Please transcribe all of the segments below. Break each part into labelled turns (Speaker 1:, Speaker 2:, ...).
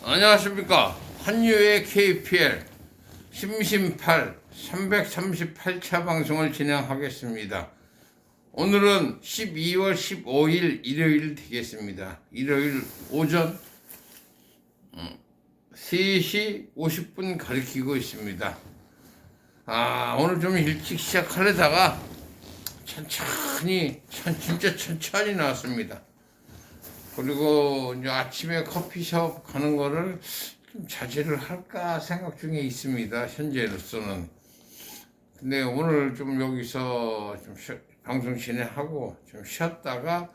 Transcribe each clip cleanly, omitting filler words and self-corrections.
Speaker 1: 안녕하십니까. 한유의 KPL 심심팔 338차 방송을 진행하겠습니다. 오늘은 12월 15일 일요일 되겠습니다. 일요일 오전 3시 50분 가리키고 있습니다. 오늘 좀 일찍 시작하려다가 진짜 천천히 나왔습니다. 그리고 이제 아침에 커피숍 가는 거를 좀 자제를 할까 생각 중에 있습니다. 현재로서는. 근데 오늘 좀 여기서 좀 방송 진행하고 좀 쉬었다가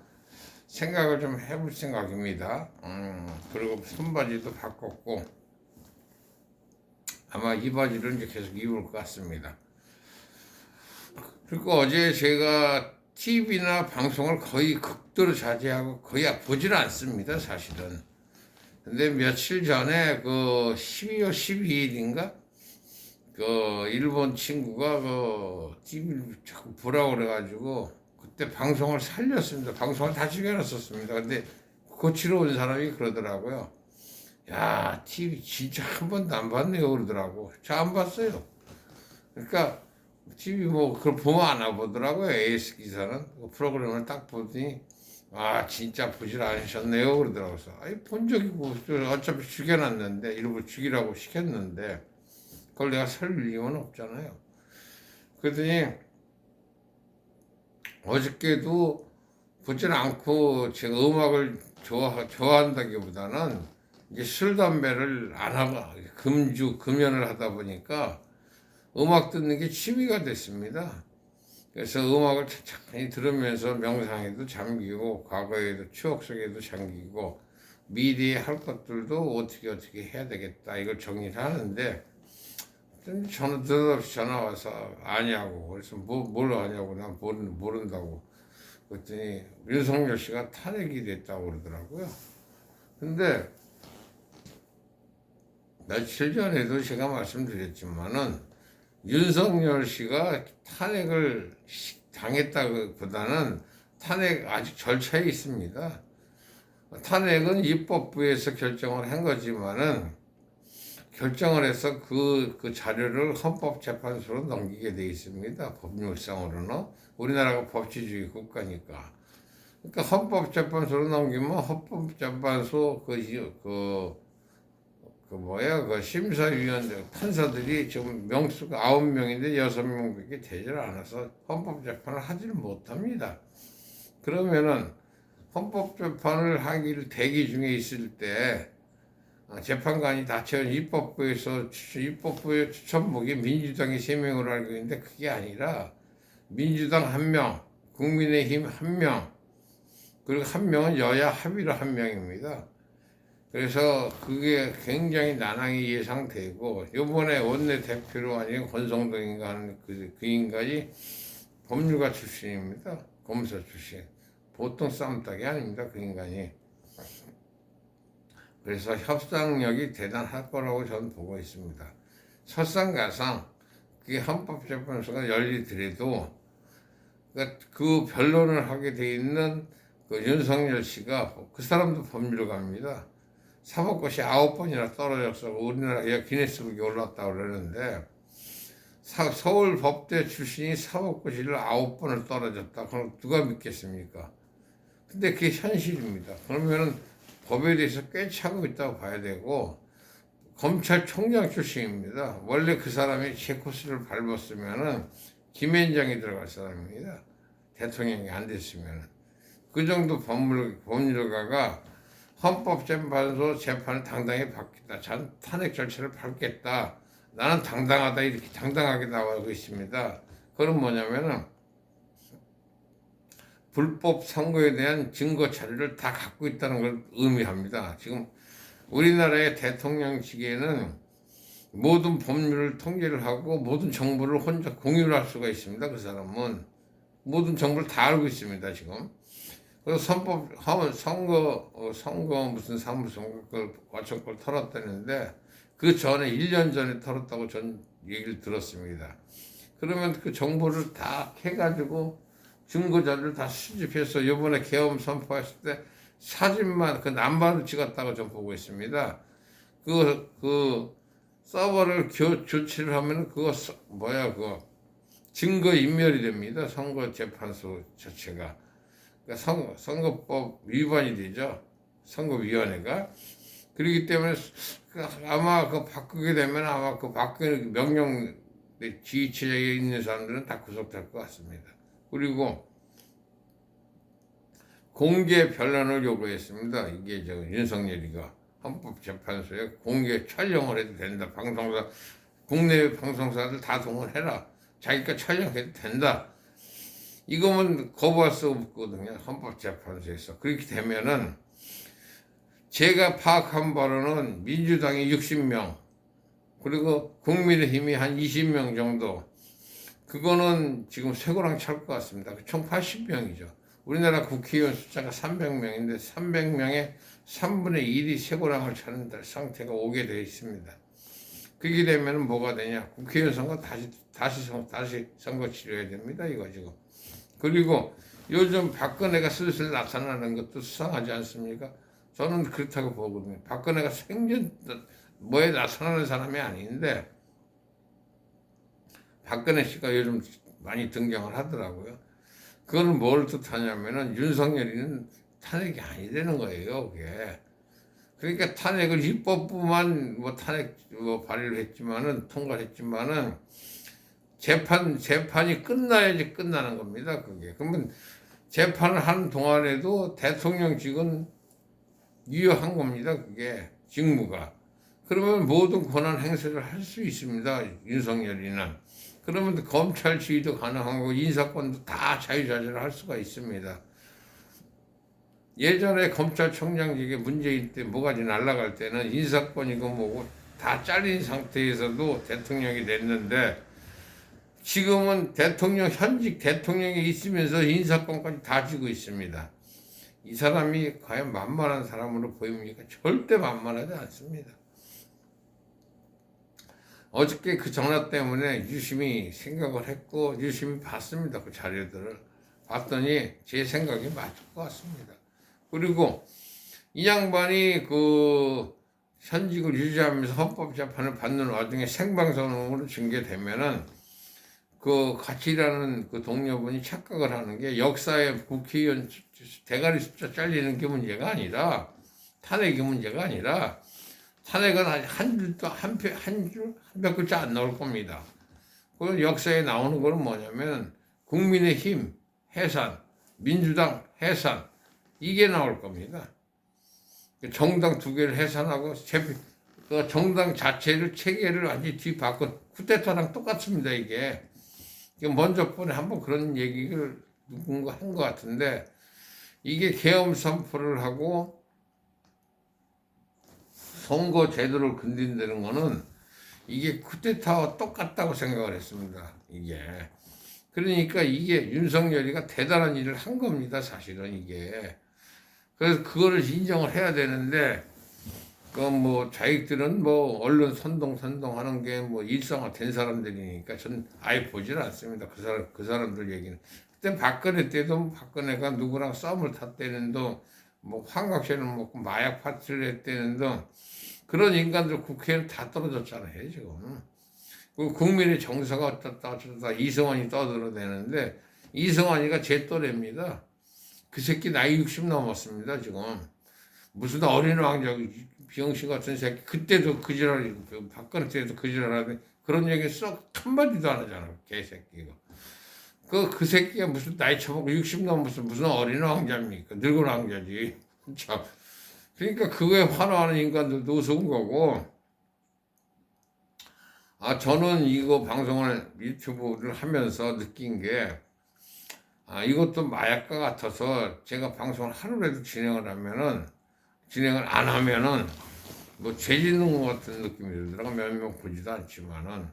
Speaker 1: 생각을 좀 해볼 생각입니다. 그리고 손바지도 바꿨고 아마 이 바지를 이제 계속 입을 것 같습니다. 그리고 어제 제가 TV나 방송을 거의 극도로 자제하고 거의 보지는 않습니다, 사실은. 근데 며칠 전에 그 12월 12일인가? 그 일본 친구가 그 TV를 자꾸 보라고 그래가지고 그때 방송을 살렸습니다. 방송을 다 죽여놨었습니다. 근데 고치러 온 사람이 그러더라고요. 야, TV 진짜 한 번도 안 봤네요, 그러더라고. 저 안 봤어요. 그러니까 TV 그걸 보면 안 보더라고요. AS 기사는 그 프로그램을 딱 보더니 진짜 보질 않으셨네요 그러더라고요. 본 적이 어차피 죽여놨는데 일부러 죽이라고 시켰는데 그걸 내가 살 이유는 없잖아요. 그러더니 어저께도 보질 않고 제가 음악을 좋아한다기보다는 이제 술 담배를 안 하고 금연을 하다 보니까 음악 듣는 게 취미가 됐습니다. 그래서 음악을 천천히 들으면서 명상에도 잠기고 과거에도 추억 속에도 잠기고 미래에 할 것들도 어떻게 해야 되겠다 이걸 정리를 하는데 저는 느닷없이 전화 와서 아냐고. 그래서 뭘 아냐고. 난 모른다고. 그랬더니 윤석열 씨가 탄핵이 됐다고 그러더라고요. 근데 며칠 전에도 제가 말씀드렸지만은 윤석열 씨가 탄핵을 당했다기보다는 탄핵 아직 절차에 있습니다. 탄핵은 입법부에서 결정을 한 거지만은 결정을 해서 그 자료를 헌법재판소로 넘기게 돼 있습니다. 법률상으로는. 우리나라가 법치주의 국가니까. 그러니까 헌법재판소로 넘기면 헌법재판소 그 심사위원들, 판사들이 지금 명수가 9명인데 6명밖에 되질 않아서 헌법재판을 하지를 못합니다. 그러면은 헌법재판을 하기를 대기 중에 있을 때 재판관이 다 채운 입법부의 추천목이 민주당이 3명으로 알고 있는데 그게 아니라 민주당 1명, 국민의힘 1명, 그리고 1명은 여야 합의로 1명입니다. 그래서 그게 굉장히 난항이 예상되고 이번에 원내대표로 아닌 권성동인가 하는 그 인간이 법률가 출신입니다. 검사 출신. 보통 쌈딱이 아닙니다. 그 인간이. 그래서 협상력이 대단할 거라고 저는 보고 있습니다. 설상가상 그게 헌법재판소가 열리더라도 그 변론을 하게 돼 있는 그 윤석열 씨가 그 사람도 법률가입니다. 사법고시 9번이나 떨어져서 우리나라 기네스북에 올랐다고 그러는데 서울 법대 출신이 사법고시를 9번을 떨어졌다. 그럼 누가 믿겠습니까? 근데 그게 현실입니다. 그러면은 법에 대해서 꽤 차고 있다고 봐야 되고 검찰총장 출신입니다. 원래 그 사람이 제 코스를 밟았으면은 김앤장이 들어갈 사람입니다. 대통령이 안 됐으면은 그 정도 법률가가 헌법재판소 재판을 당당히 받겠다. 탄핵 절차를 밟겠다. 나는 당당하다. 이렇게 당당하게 나오고 있습니다. 그건 뭐냐면은 불법 선거에 대한 증거 자료를 다 갖고 있다는 걸 의미합니다. 지금 우리나라의 대통령직에는 모든 법률을 통제를 하고 모든 정보를 혼자 공유를 할 수가 있습니다. 그 사람은 모든 정보를 다 알고 있습니다. 지금. 그래서 선거 무슨 사무소 그걸 과천걸 털었다는데 그 전에 1년 전에 털었다고 전 얘기를 들었습니다. 그러면 그 정보를 다 해가지고 증거자료를 다 수집해서 이번에 계엄 선포했을 때 사진만 그 남발을 찍었다고 좀 보고 있습니다. 그 서버를 조치를 하면 그거 그거 증거 인멸이 됩니다. 선거재판소 자체가. 그러니까 선거법 위반이 되죠. 선거위원회가. 그렇기 때문에 아마 그 바꾸게 되면 아마 그 바꾸는 명령 지휘체제에 있는 사람들은 다 구속될 것 같습니다. 그리고 공개 변론을 요구했습니다. 이게 윤석열이가 헌법재판소에 공개 촬영을 해도 된다. 국내 방송사들 다 동원해라. 자기가 촬영해도 된다. 이거면 거부할 수 없거든요. 헌법재판소에서. 그렇게 되면은 제가 파악한 바로는 민주당이 60명, 그리고 국민의힘이 한 20명 정도, 그거는 지금 쇠고랑 찰 것 같습니다. 총 80명이죠. 우리나라 국회의원 숫자가 300명인데 300명의 3분의 1이 쇠고랑을 차는 상태가 오게 되어 있습니다. 그렇게 되면 뭐가 되냐? 국회의원 선거 다시 선거 치러야 됩니다. 이거 지금. 그리고 요즘 박근혜가 슬슬 나타나는 것도 수상하지 않습니까? 저는 그렇다고 보거든요. 박근혜가 뭐에 나타나는 사람이 아닌데, 박근혜 씨가 요즘 많이 등장을 하더라고요. 그거는 뭘 뜻하냐면은 윤석열이는 탄핵이 아니라는 거예요, 그게. 그러니까 탄핵을 입법부만 탄핵 발의를 했지만은, 통과를 했지만은, 재판이 끝나야지 끝나는 겁니다, 그게. 그러면 재판을 하는 동안에도 대통령직은 유효한 겁니다, 그게. 직무가. 그러면 모든 권한 행사를 할 수 있습니다, 윤석열이는. 그러면 검찰 지휘도 가능하고 인사권도 다 자유자재로 할 수가 있습니다. 예전에 검찰총장직에 문재인 때 뭐가지 날아갈 때는 인사권이고 뭐고 다 잘린 상태에서도 대통령이 됐는데, 지금은 현직 대통령이 있으면서 인사권까지 다 쥐고 있습니다. 이 사람이 과연 만만한 사람으로 보입니까? 절대 만만하지 않습니다. 어저께 그 전화 때문에 유심히 생각을 했고 유심히 봤습니다. 그 자료들을 봤더니 제 생각이 맞을 것 같습니다. 그리고 이 양반이 그 현직을 유지하면서 헌법재판을 받는 와중에 생방송으로 징계되면은 그 같이 일하는 그 동료분이 착각을 하는 게 역사에 국회의원 대가리 숫자 잘리는 게 문제가 아니라, 탄핵이 문제가 아니라, 탄핵은 한 몇 글자 안 나올 겁니다. 그 역사에 나오는 거는 뭐냐면 국민의힘 해산, 민주당 해산, 이게 나올 겁니다. 정당 두 개를 해산하고 그 정당 자체를 체계를 완전히 뒤바꾼 쿠데타랑 똑같습니다. 이게 먼저 번에 한번 그런 얘기를 누군가 한 것 같은데, 이게 계엄 선포를 하고 선거 제도를 건든다는 거는 이게 쿠데타와 똑같다고 생각을 했습니다. 이게. 그러니까 이게 윤석열이가 대단한 일을 한 겁니다. 사실은 이게. 그래서 그거를 인정을 해야 되는데, 자기들은 언론 선동하는 게 일상화된 사람들이니까 전 아예 보질 않습니다. 그 사람들 얘기는. 그때 박근혜 때도 박근혜가 누구랑 싸움을 탔다는 등, 환각제를 먹고 마약 파티를 했다는 등, 그런 인간들 국회에는 다 떨어졌잖아요, 지금. 그 국민의 정서가 어쩌다 이승환이 떠들어대는데, 이승환이가 제 또래입니다. 그 새끼 나이 60 넘었습니다, 지금. 무슨 어린 왕자, 비영신 같은 새끼, 그때도 그 지랄이고, 박근혜 때도 그 지랄하는데, 그런 얘기 썩 한마디도 안 하잖아, 개새끼가. 그 새끼가 무슨 나이 처먹고 60 넘었으면 무슨 어린 왕자입니까? 늙은 왕자지. 참. 그러니까 그거에 환호하는 인간들도 우스운 거고, 저는 이거 방송을 유튜브를 하면서 느낀 게, 이것도 마약과 같아서 제가 방송을 하루라도 진행을 안 하면은, 죄 짓는 것 같은 느낌이 들더라고. 몇 명 보지도 않지만은.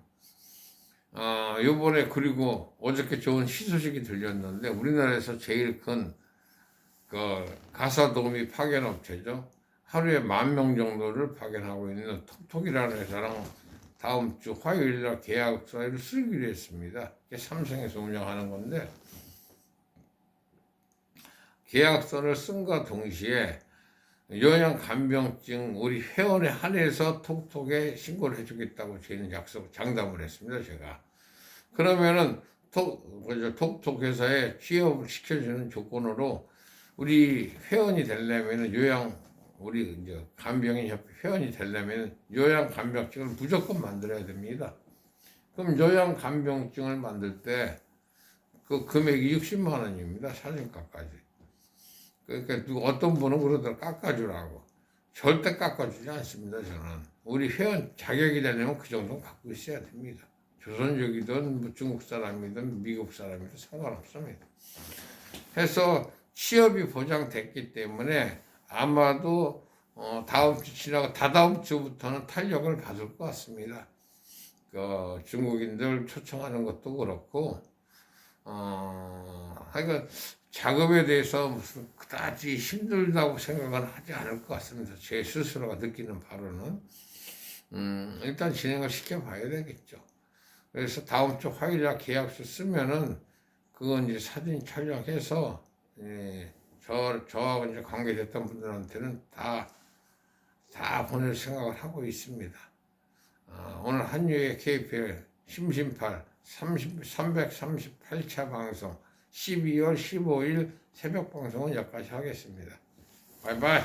Speaker 1: 요번에 그리고 어저께 좋은 희소식이 들렸는데, 우리나라에서 제일 큰 가사도우미 파견업체죠. 하루에 10,000명 정도를 파견하고 있는 톡톡이라는 회사랑 다음 주 화요일날 계약서를 쓰기로 했습니다. 삼성에서 운영하는 건데, 계약서를 쓴과 동시에 요양 간병증 우리 회원에 한해서 톡톡에 신고를 해주겠다고 저희는 장담을 했습니다. 제가. 그러면은 톡톡 회사에 취업을 시켜주는 조건으로 우리 회원이 되려면은 우리 이제 간병인 협회 회원이 되려면 요양 간병증을 무조건 만들어야 됩니다. 그럼 요양 간병증을 만들 때 그 금액이 60만 원입니다. 사진가까지. 그러니까 어떤 분은 그러더라고 깎아주라고. 절대 깎아주지 않습니다. 저는 우리 회원 자격이 되려면 그 정도는 갖고 있어야 됩니다. 조선족이든 뭐 중국 사람이든 미국 사람이든 상관없습니다. 해서 취업이 보장됐기 때문에 아마도 다음 주 지나고 다다음 주부터는 탄력을 받을 것 같습니다. 중국인들 초청하는 것도 그렇고 하여간 작업에 대해서 무슨 그다지 힘들다고 생각은 하지 않을 것 같습니다. 제 스스로가 느끼는 바로는 일단 진행을 시켜봐야 되겠죠. 그래서 다음 주 화요일날 계약서 쓰면은 그건 이제 사진 촬영해서 저하고 이제 관계됐던 분들한테는 다 보낼 생각을 하고 있습니다. 오늘 한유의 KPL 심심팔 338차 방송 12월 15일 새벽 방송은 여기까지 하겠습니다. 바이바이.